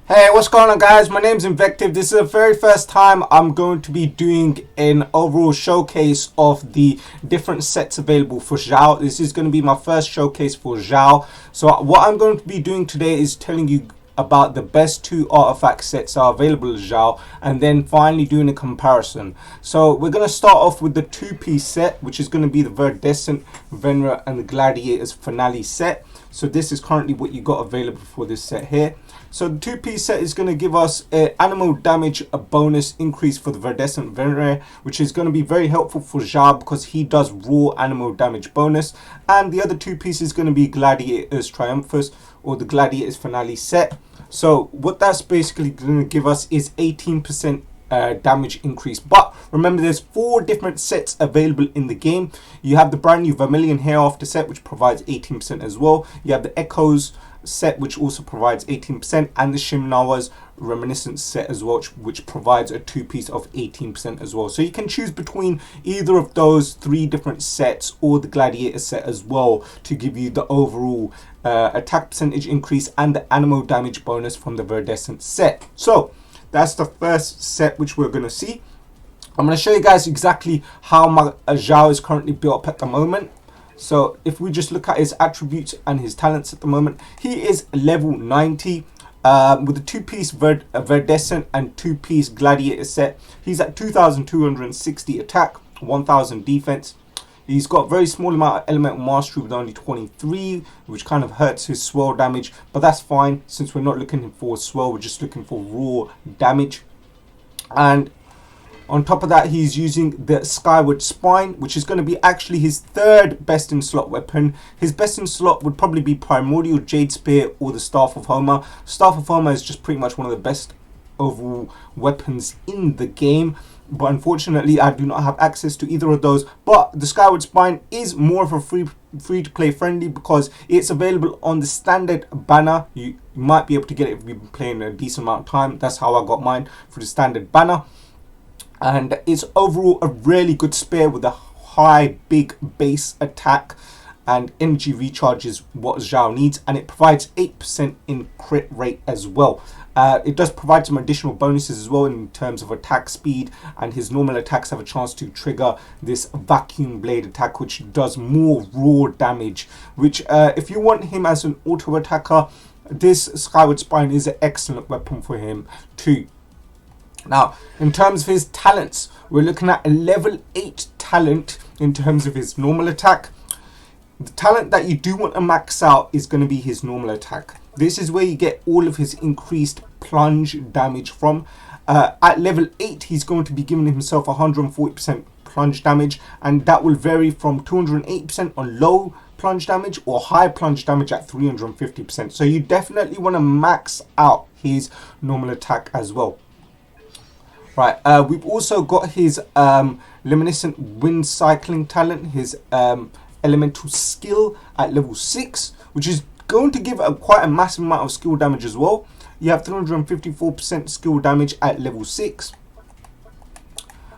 Hey, what's going on, guys? My name's Invective. This is the very first time I'm going to be doing an overall showcase of the different sets available for XIAO. This is going to be my first showcase for XIAO. So what I'm going to be doing today is telling you about the best two artifact sets are available at XIAO, and then finally doing a comparison. So we're going to start off with the two-piece set, which is going to be the Virdescent, Venerer and the Gladiators finale set. So this is currently what you got available for this set here. So the two-piece set is going to give us an animal damage bonus increase for the Viridescent Venerer, which is going to be very helpful for XIAO because he does raw animal damage bonus. And the other two pieces is going to be Gladiators Triumphus or the Gladiators finale set. So what that's basically going to give us is 18% damage increase. But remember, there's 4 different sets available in the game. You have the brand new Vermillion Hereafter set, which provides 18% as well. You have the Echoes set, which also provides 18%, and the Shimnawa's Reminiscence set as well, which provides a two-piece of 18% as well. So you can choose between either of those 3 different sets or the Gladiator set as well to give you the overall attack percentage increase and the animal damage bonus from the Virdescent set. So that's the first set which we're going to see. I'm going to show you guys exactly how my XIAO is currently built up at the moment. So if we just look at his attributes and his talents at the moment, he is level 90 with a 2-piece Virdescent and 2-piece Gladiator set. He's at 2260 attack, 1000 defense. He's got a very small amount of elemental mastery with only 23, which kind of hurts his swirl damage, but that's fine since we're not looking for swirl, we're just looking for raw damage. And on top of that, he's using the Skyward Spine, which is going to be actually his 3rd best in slot weapon. His best in slot would probably be Primordial Jade Spear or the Staff of Homer. Staff of Homer is just pretty much one of the best overall weapons in the game, but unfortunately I do not have access to either of those. But the Skyward Spine is more of a free to play friendly because it's available on the standard banner. You might be able to get it if you've been playing a decent amount of time. That's how I got mine, for the standard banner. And it's overall a really good spear with a high big base attack, and energy recharge is what XIAO needs, and it provides 8% in crit rate as well. It does provide some additional bonuses as well in terms of attack speed, and his normal attacks have a chance to trigger this vacuum blade attack, which does more raw damage, which if you want him as an auto attacker, this Skyward Spine is an excellent weapon for him too. Now, in terms of his talents, we're looking at a level 8 talent in terms of his normal attack. The talent that you do want to max out is going to be his normal attack. This is where you get all of his increased plunge damage from. At level 8, he's going to be giving himself 140% plunge damage, and that will vary from 280% on low plunge damage or high plunge damage at 350%. So you definitely want to max out his normal attack as well. Right, we've also got his Luminescent Wind Cycling talent, his Elemental Skill at level 6, which is going to give quite a massive amount of skill damage as well. You have 354% skill damage at level 6.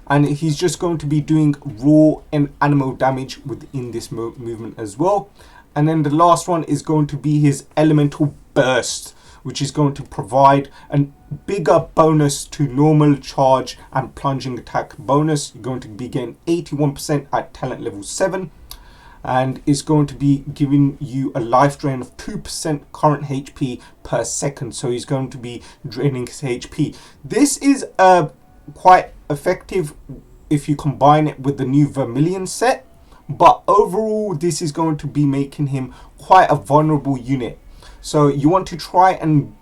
And he's just going to be doing raw and animal damage within this movement as well. And then the last one is going to be his Elemental Burst, which is going to provide a bigger bonus to normal charge and plunging attack bonus. You're going to be getting 81% at talent level 7, and is going to be giving you a life drain of 2% current HP per second. So he's going to be draining his HP. This is quite effective if you combine it with the new Vermillion set, but overall this is going to be making him quite a vulnerable unit. So you want to try and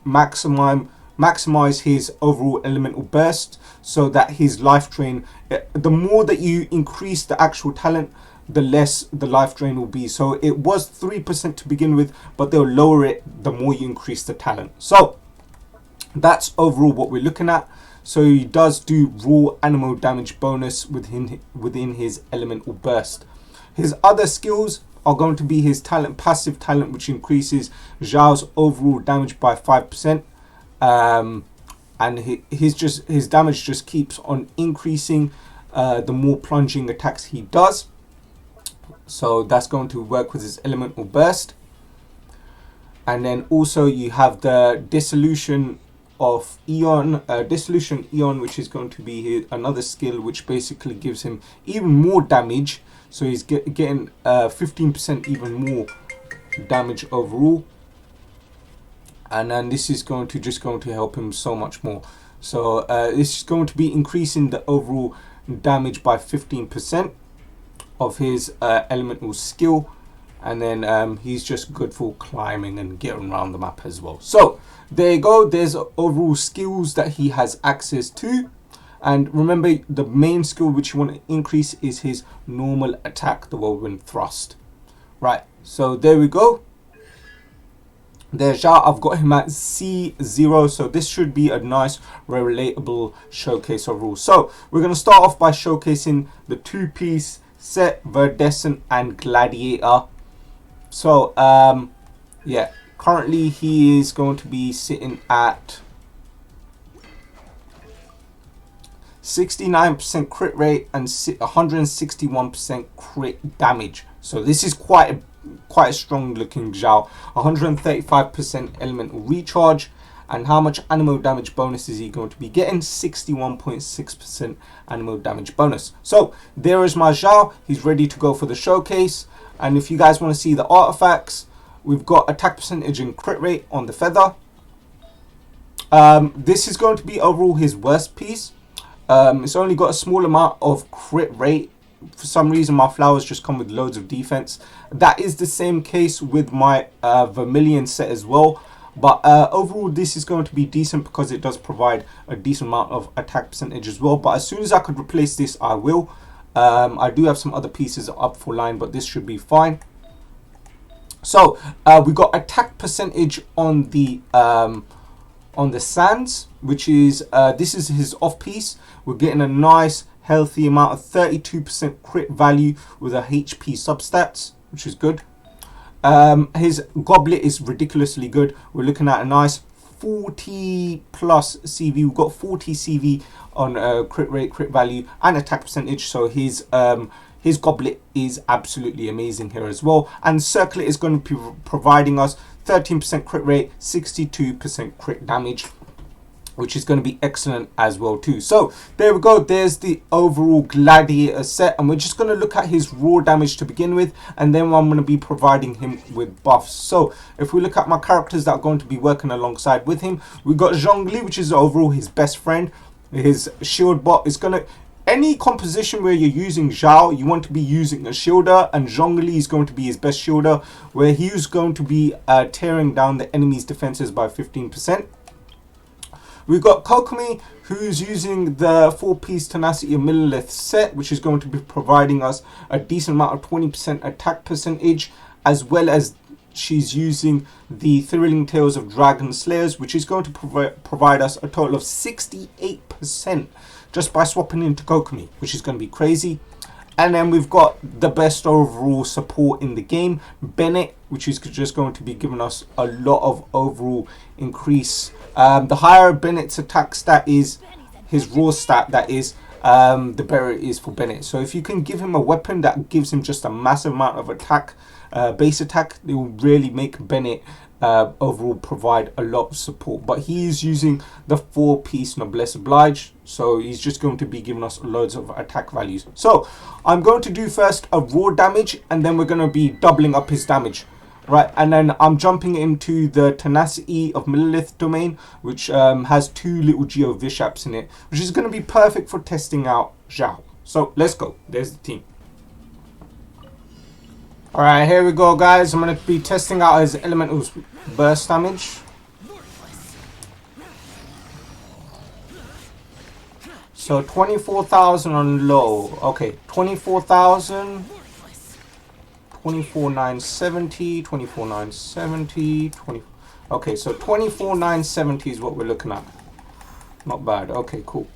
maximize his overall elemental burst so that his life drain, the more that you increase the actual talent, the less the life drain will be. So it was 3% to begin with, but they'll lower it the more you increase the talent. So that's overall what we're looking at. So he does do raw animal damage bonus within his elemental burst. His other skills are going to be his talent, passive talent, which increases XIAO's overall damage by 5%, and his damage just keeps on increasing the more plunging attacks he does. So that's going to work with his elemental burst. And then also you have the Dissolution of Eon, Dissolution Eon, which is going to be another skill which basically gives him even more damage. So he's getting 15% even more damage overall. And then this is going to help him so much more. So this is going to be increasing the overall damage by 15% of his elemental skill. And then he's just good for climbing and getting around the map as well. So there you go. There's overall skills that he has access to. And remember, the main skill which you want to increase is his normal attack, the whirlwind thrust. Right, so there we go. There's XIAO. I've got him at C0, so this should be a nice, relatable showcase overall. So we're going to start off by showcasing the two-piece set, Virdescent and Gladiator. So, yeah, currently he is going to be sitting at 69% crit rate and 161% crit damage. So this is quite a strong looking XIAO. 135% elemental recharge. And how much animal damage bonus is he going to be getting? 61.6% animal damage bonus. So there is my XIAO. He's ready to go for the showcase. And if you guys want to see the artifacts, we've got attack percentage and crit rate on the feather. This is going to be overall his worst piece. It's only got a small amount of crit rate. For some reason my flowers just come with loads of defense. That is the same case with my Vermillion set as well. But overall this is going to be decent because it does provide a decent amount of attack percentage as well. But as soon as I could replace this, I will. I do have some other pieces up for line, but this should be fine. So we got attack percentage on the sands, which is this is his off piece. We're getting a nice healthy amount of 32% crit value with a HP substats, which is good. His goblet is ridiculously good. We're looking at a nice 40 plus CV. We've got 40 CV on crit rate, crit value, and attack percentage. So his goblet is absolutely amazing here as well. And circlet is going to be providing us 13% crit rate, 62% crit damage, which is going to be excellent as well too. So there we go. There's the overall Gladiator set, and we're just going to look at his raw damage to begin with, and then I'm going to be providing him with buffs. So if we look at my characters that are going to be working alongside with him, we've got Zhongli, which is overall his best friend. His shield bot is going to, any composition where you're using XIAO, you want to be using a shielder, and Zhongli is going to be his best shielder, where he's going to be tearing down the enemy's defenses by 15%. We've got Kokomi, who's using the 4-piece Tenacity of Millilith set, which is going to be providing us a decent amount of 20% attack percentage, as well as she's using the Thrilling Tales of Dragon Slayers, which is going to provide us a total of 68% just by swapping into Kokomi, which is going to be crazy. And then we've got the best overall support in the game, Bennett, which is just going to be giving us a lot of overall increase. The higher Bennett's attack stat is, his raw stat that is, the better it is for Bennett. So if you can give him a weapon that gives him just a massive amount of attack, base attack, it will really make Bennett overall provide a lot of support. But he is using the 4-piece Noblesse Oblige, so he's just going to be giving us loads of attack values. So I'm going to do first a raw damage, and then we're going to be doubling up his damage. Right, and then I'm jumping into the Tenacity of Millilith domain, which has 2 little Geo Vishaps in it, which is going to be perfect for testing out XIAO. So let's go. There's the team. Alright, here we go, guys. I'm going to be testing out his elemental burst damage. So 24,000 on low. Okay, 24,000. 24,970, 24,970, 20. Okay, so 24,970 is what we're looking at. Not bad. Okay, cool.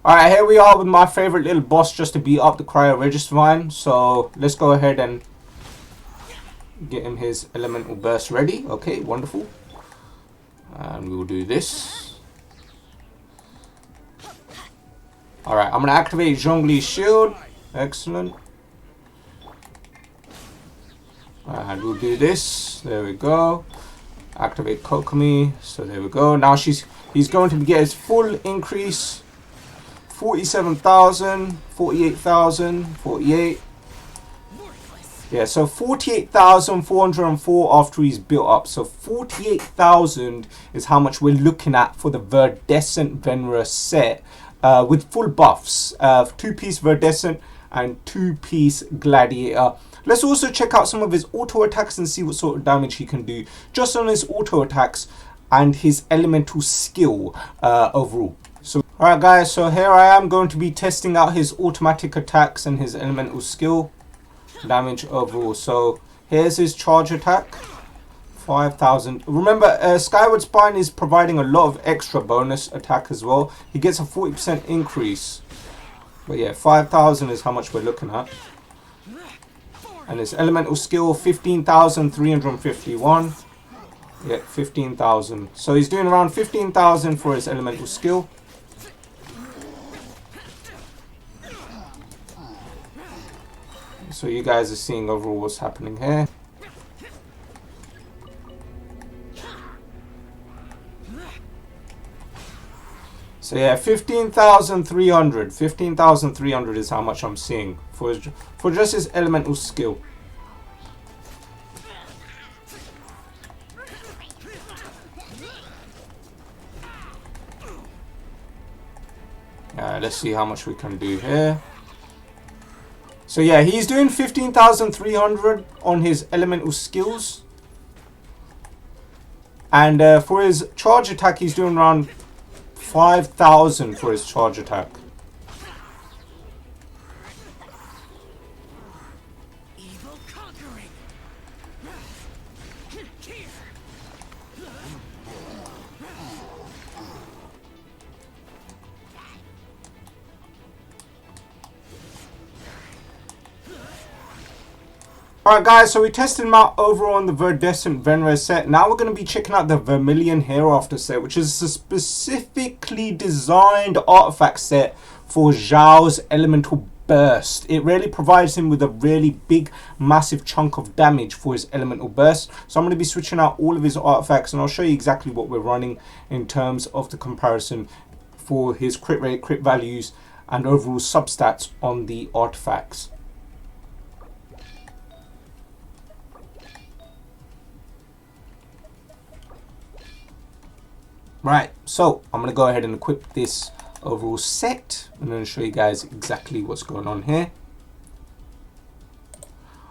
Alright, here we are with my favorite little boss just to beat up the Cryo Regisvine. So let's go ahead and get him his elemental burst ready. Okay, wonderful. And we'll do this. Alright, I'm going to activate Zhongli's shield. Excellent. And we'll do this. There we go. Activate Kokomi. So there we go. Now he's going to get his full increase. 47,000, 48,000, 48. Yeah, so 48,404 after he's built up. So 48,000 is how much we're looking at for the Virdescent Venerer set with full buffs. 2-piece Virdescent and 2-piece Gladiator. Let's also check out some of his auto attacks and see what sort of damage he can do just on his auto attacks and his elemental skill overall. So, alright guys, so here I am going to be testing out his automatic attacks and his elemental skill damage overall. So here's his charge attack, 5,000. Remember, Skyward Spine is providing a lot of extra bonus attack as well. He gets a 40% increase. But yeah, 5,000 is how much we're looking at. And his elemental skill, 15,351. Yeah, 15,000. So he's doing around 15,000 for his elemental skill. So you guys are seeing overall what's happening here. So yeah, 15,300. 15,300 is how much I'm seeing for just his elemental skill. Let's see how much we can do here. So yeah, he's doing 15,300 on his elemental skills. And for his charge attack, he's doing around 5,000 for his charge attack. Alright guys, so we tested him out overall on the Virdescent Venerer set. Now we're going to be checking out the Vermillion Hereafter set, which is a specifically designed artifact set for XIAO's elemental burst. It really provides him with a really big, massive chunk of damage for his elemental burst. So I'm going to be switching out all of his artifacts, and I'll show you exactly what we're running in terms of the comparison for his crit rate, crit values, and overall substats on the artifacts. Right, so I'm going to go ahead and equip this overall set. I'm going to show you guys exactly what's going on here.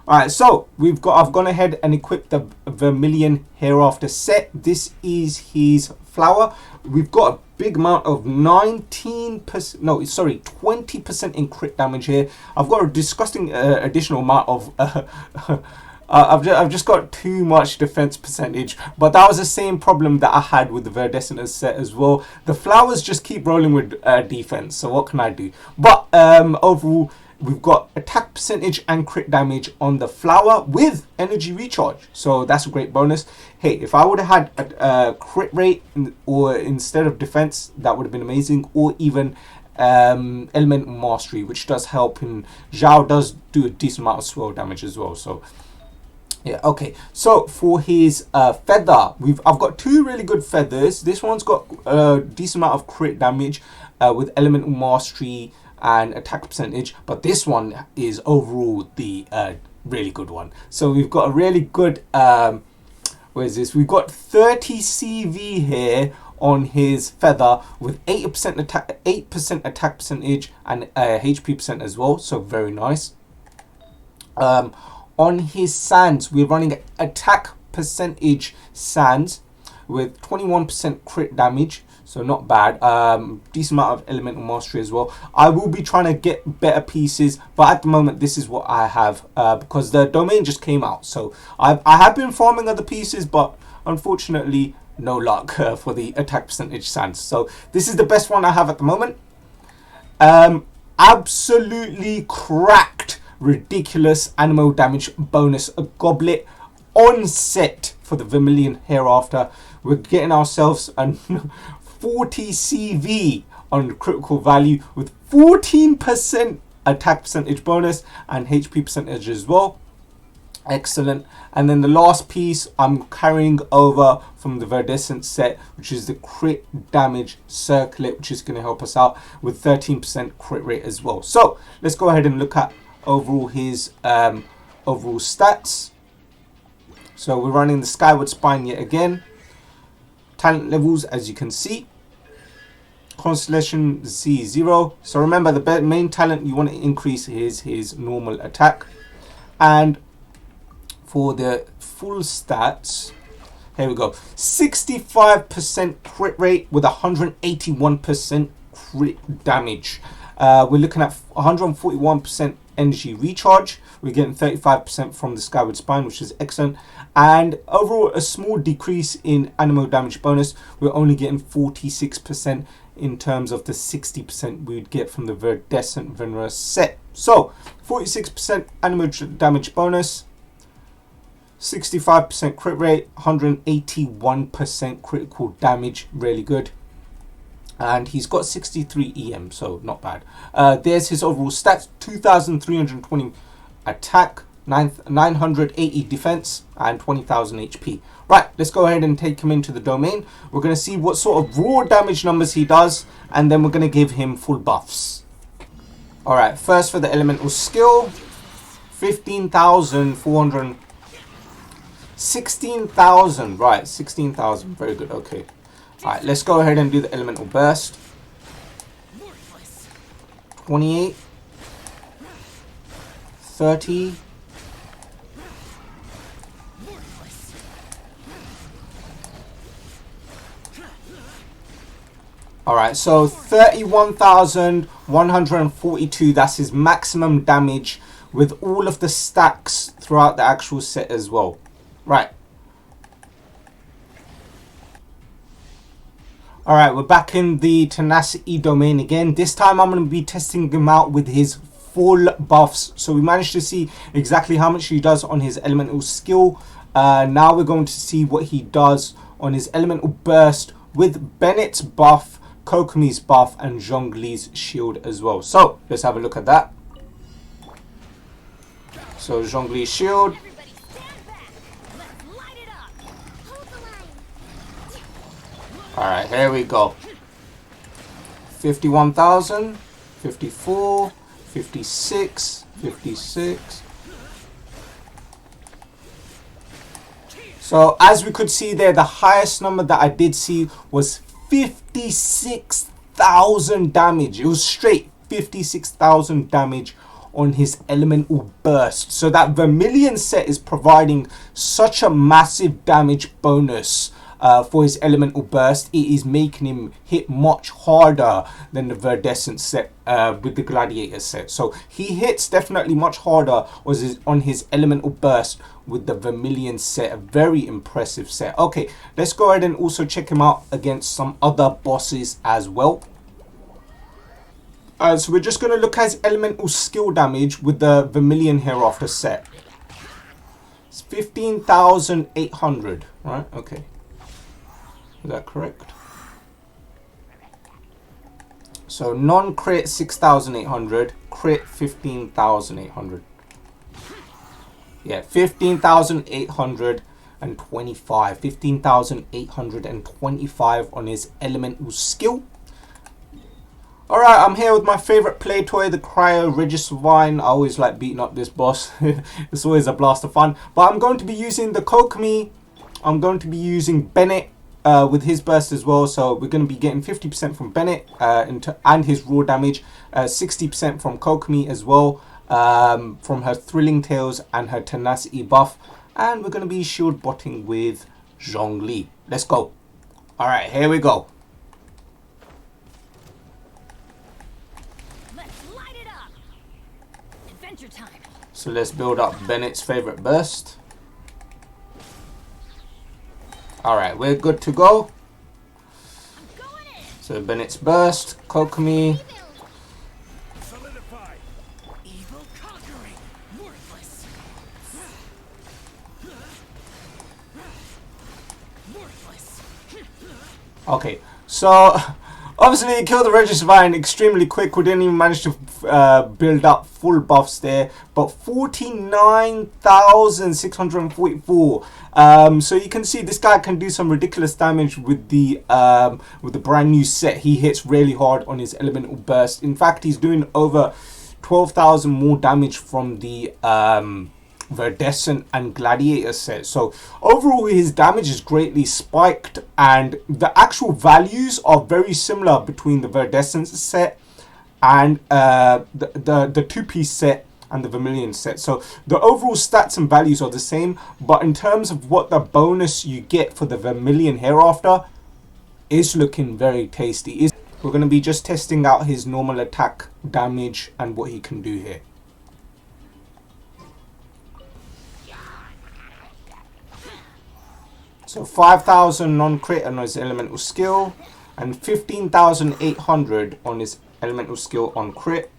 Alright, so I've gone ahead and equipped the Vermillion Hereafter set. This is his flower. We've got a big amount of 20% in crit damage here. I've got a disgusting additional amount of I've just got too much defense percentage, but that was the same problem that I had with the Viridescent set as well. The flowers just keep rolling with defense, so what can I do? But overall, we've got attack percentage and crit damage on the flower with energy recharge, so that's a great bonus. Hey, if I would have had a crit rate or instead of defense, that would have been amazing, or even elemental mastery, which does help, and XIAO does do a decent amount of swirl damage as well. So yeah, okay. So for his feather, I've got two really good feathers. This one's got a decent amount of crit damage with elemental mastery and attack percentage, but this one is overall the really good one. So we've got a really good where is this? We've got 30 CV here on his feather with 8% attack percentage and HP percent as well. So very nice. On his sands, we're running attack percentage sands with 21% crit damage, so not bad. Decent amount of elemental mastery as well. I will be trying to get better pieces, but at the moment this is what I have because the domain just came out. So I have been farming other pieces, but unfortunately no luck for the attack percentage sands. So this is the best one I have at the moment. Absolutely cracked. Ridiculous animal damage bonus, a goblet on set for the Vermillion Hereafter. We're getting ourselves a 40 CV on critical value with 14% attack percentage bonus and HP percentage as well. Excellent. And then the last piece I'm carrying over from the Virdescent set, which is the crit damage circlet, which is going to help us out with 13% crit rate as well. So let's go ahead and look at overall his overall stats. So we're running the Skyward Spine yet again. Talent levels, as you can see. Constellation C0. So remember, the main talent you want to increase is his normal attack. And for the full stats, here we go. 65% crit rate with 181% crit damage. We're looking at 141% energy recharge. We're getting 35% from the Skyward Spine, which is excellent. And overall, a small decrease in animal damage bonus. We're only getting 46% in terms of the 60% we would get from the Virdescent Venerer set. So, 46% animal damage bonus, 65% crit rate, 181% critical damage, really good. And he's got 63 EM, so not bad. There's his overall stats: 2,320 attack, 980 defense, and 20,000 HP. Right, let's go ahead and take him into the domain. We're going to see what sort of raw damage numbers he does, and then we're going to give him full buffs. Alright, first for the elemental skill, 15,400. 16,000, right, 16,000, very good, okay. Alright, let's go ahead and do the elemental burst. 28, 30, alright, so 31,142, that's his maximum damage with all of the stacks throughout the actual set as well. Right. Alright, we're back in the tenacity domain again. This time I'm going to be testing him out with his full buffs. So we managed to see exactly how much he does on his elemental skill. Now we're going to see what he does on his elemental burst with Bennett's buff, Kokomi's buff, and Zhongli's shield as well. So let's have a look at that. So Zhongli's shield. Alright, here we go. 51,000, 54, 56, 56. So as we could see there, the highest number that I did see was 56,000 damage. It was straight 56,000 damage on his elemental burst. So that Vermillion set is providing such a massive damage bonus for his elemental burst. It is making him hit much harder than the Virdescent set with the Gladiator set. So he hits definitely much harder on his elemental burst with the Vermillion set. A very impressive set. Okay, let's go ahead and also check him out against some other bosses as well. So we're just going to look at his elemental skill damage with the Vermillion Hereafter set. It's 15,800, right? Okay. Is that correct? So non-crit 6,800, crit 15,800. Yeah, 15,825. 15,825 on his elemental skill. Alright, I'm here with my favorite play toy, the Cryo Regisvine. I always like beating up this boss. It's always a blast of fun. But I'm going to be using the Kokomi. I'm going to be using Bennett with his burst as well. So we're going to be getting 50% from Bennett and his raw damage. 60% from Kokomi as well. From her Thrilling Tales and her Tenacity buff. And we're going to be shield botting with Zhongli. Let's go. Alright, here we go. So let's build up Bennett's favorite burst. Alright, we're good to go. So Bennett's burst, Kokomi. Okay, so Obviously, he killed the Regisvine extremely quick. We didn't even manage to build up full buffs there. But 49,644. So you can see this guy can do some ridiculous damage with the brand new set. He hits really hard on his elemental burst. In fact, he's doing over 12,000 more damage from the Virdescent and Gladiator set. So overall his damage is greatly spiked, and the actual values are very similar between the Virdescent set and the two-piece set and the Vermillion set. So the overall stats and values are the same, but in terms of what the bonus you get for the Vermillion Hereafter is looking very tasty. We're going to be just testing out his normal attack damage and what he can do here. So 5,000 non-crit on his elemental skill and 15,800 on his elemental skill on crit.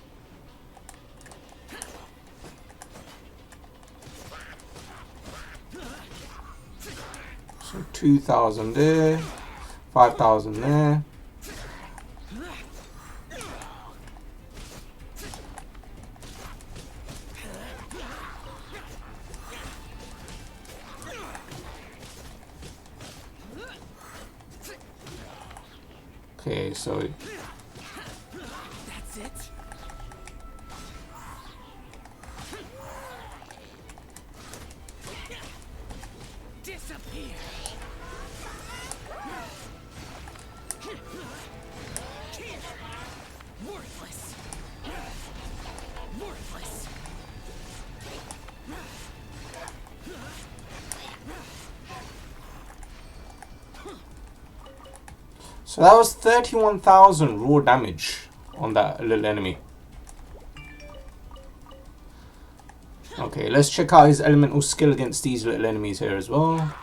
So 2,000 there, 5,000 there. Okay, so that's it. Disappear. Worthless. Worthless. So that was 31,000 raw damage on that little enemy. Okay, let's check out his elemental skill against these little enemies here as well.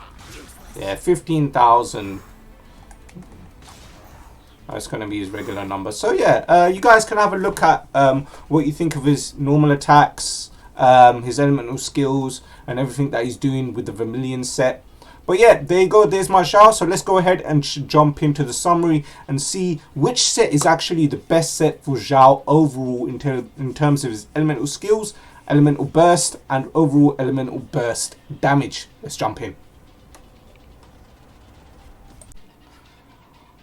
Yeah, 15,000. That's going to be his regular number. So yeah, you guys can have a look at what you think of his normal attacks, his elemental skills, and everything that he's doing with the Vermillion set. But yeah, there you go, there's my XIAO. So let's go ahead and jump into the summary and see which set is actually the best set for XIAO overall in terms of his elemental skills, elemental burst, and overall elemental burst damage. Let's jump in.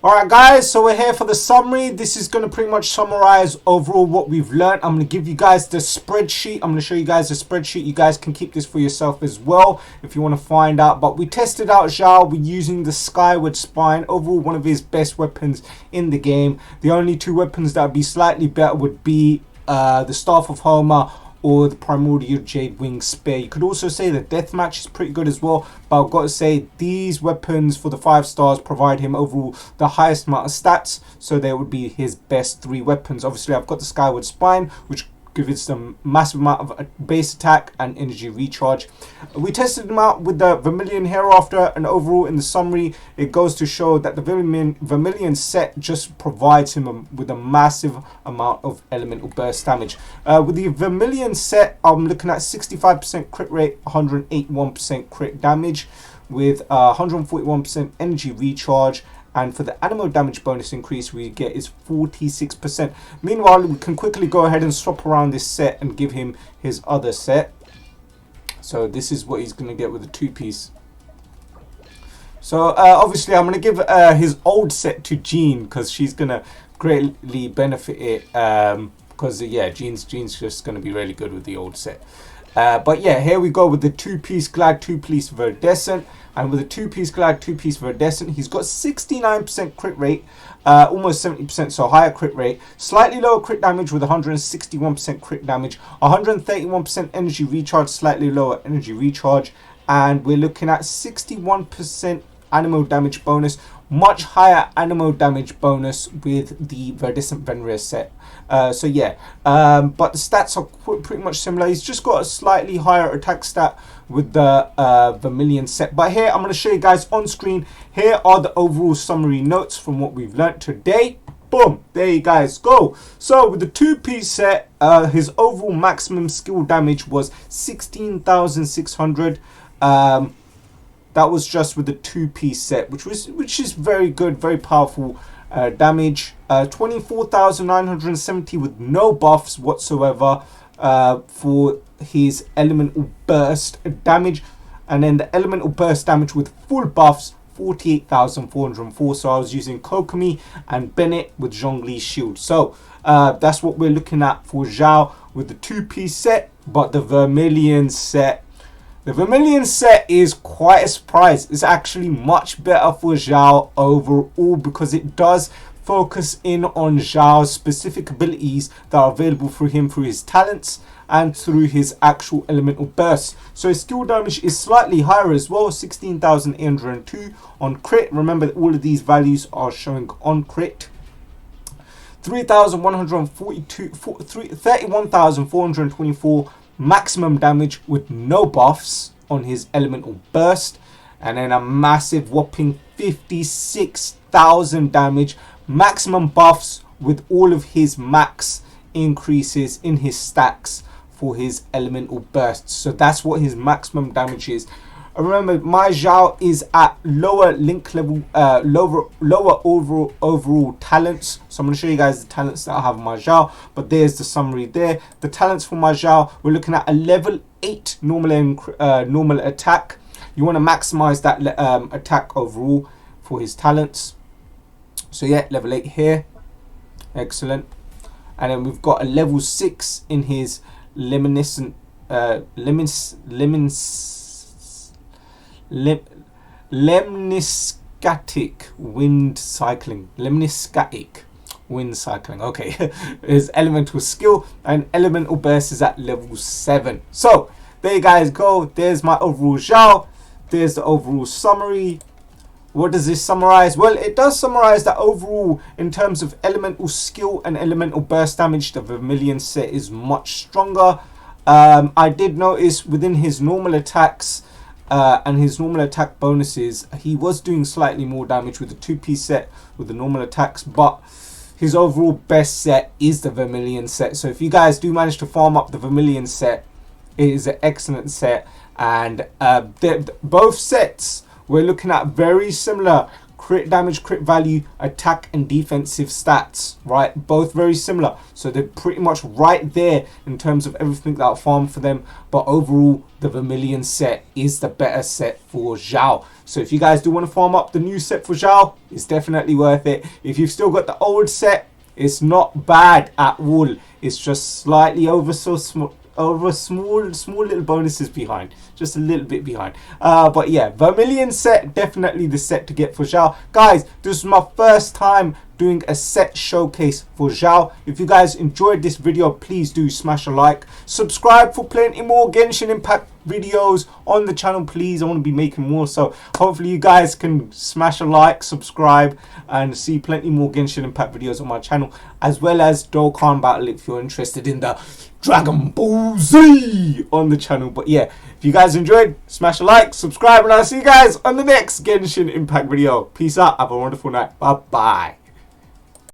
Alright guys, so we're here for the summary. This is going to pretty much summarize overall what we've learned. I'm going to give you guys the spreadsheet. I'm going to show you guys the spreadsheet. You guys can keep this for yourself as well if you want to find out. But we tested out XIAO. We're using the Skyward Spine. Overall, one of his best weapons in the game. The only two weapons that would be slightly better would be the Staff of Homer or the Primordial Jade Wing Spear. You could also say the Deathmatch is pretty good as well, but I've got to say these weapons for the 5 stars provide him overall the highest amount of stats, so they would be his best 3 weapons. Obviously I've got the Skyward Spine, which gives them massive amount of base attack and energy recharge. We tested them out with the Vermillion Hereafter, and overall in the summary it goes to show that the Vermillion set just provides him with a massive amount of elemental burst damage. With the Vermillion set, I'm looking at 65% crit rate, 181% crit damage with 141% energy recharge. And for the animal damage bonus increase we get is 46%. Meanwhile, we can quickly go ahead and swap around this set and give him his other set. So this is what he's going to get with the 2-piece. So obviously I'm going to give his old set to Jean, because she's going to greatly benefit it. Because yeah, Jean's just going to be really good with the old set. But yeah, here we go with the 2-piece Glad 2-piece Virdescent. And with the 2-piece Glad 2-piece Virdescent, he's got 69% crit rate, almost 70%, so higher crit rate. Slightly lower crit damage with 161% crit damage, 131% energy recharge, slightly lower energy recharge. And we're looking at 61% animal damage bonus, much higher animal damage bonus with the Viridescent Venerer set. So yeah, but the stats are pretty much similar. He's just got a slightly higher attack stat with the Vermillion set. But here I'm going to show you guys on screen. Here are the overall summary notes from what we've learnt today. Boom, there you guys go. So with the 2-piece set, his overall maximum skill damage was 16,600. That was just with the 2-piece set, which is very good, very powerful damage, 24,970 with no buffs whatsoever for his elemental burst damage, and then the elemental burst damage with full buffs, 48,404. So I was using Kokomi and Bennett with Zhongli's shield. So that's what we're looking at for Xiao with the 2-piece set. But the Vermillion set, is quite a surprise. It's actually much better for Xiao overall because it does focus in on Xiao's specific abilities that are available for him through his talents and through his actual elemental bursts. So his skill damage is slightly higher as well, 16,802 on crit. Remember that all of these values are showing on crit. 31,424 maximum damage with no buffs on his elemental burst, and then a massive whopping 56,000 damage maximum buffs with all of his max increases in his stacks for his elemental bursts. So that's what his maximum damage is. Remember, my Xiao is at lower link level, lower overall talents. So I'm going to show you guys the talents that I have on my Xiao. But there's the summary there. The talents for my Xiao, we're looking at a level 8 normal attack. You want to maximize that attack overall for his talents. So yeah, level 8 here. Excellent. And then we've got a level 6 in his lemniscatic wind cycling. Lemniscatic wind cycling. Okay. His elemental skill and elemental burst is at level 7. So there you guys go. There's my overall Xiao. There's the overall summary. What does this summarize? Well, it does summarize that overall, in terms of elemental skill and elemental burst damage, the Vermillion set is much stronger. I did notice within his normal attacks and his normal attack bonuses, he was doing slightly more damage with the 2-piece set with the normal attacks, but his overall best set is the Vermillion set. So if you guys do manage to farm up the Vermillion set, it is an excellent set. And both sets, we're looking at very similar crit damage, crit value, attack and defensive stats, right? Both very similar. So they're pretty much right there in terms of everything that I'll farm for them. But overall, the Vermillion set is the better set for Xiao. So if you guys do want to farm up the new set for Xiao, it's definitely worth it. If you've still got the old set, it's not bad at all. It's just slightly over small little bonuses behind, just a little bit behind, but yeah, Vermillion set, definitely the set to get for Xiao. Guys, this is my first time doing a set showcase for Xiao. If you guys enjoyed this video, please do smash a like, subscribe for plenty more Genshin Impact videos on the channel, please. I want to be making more, so hopefully you guys can smash a like, subscribe, and see plenty more Genshin Impact videos on my channel, as well as Dokkan Battle if you're interested in the Dragon Ball Z on the channel. But yeah, if you guys enjoyed, smash a like, subscribe, and I'll see you guys on the next Genshin Impact video. Peace out, have a wonderful night, bye bye.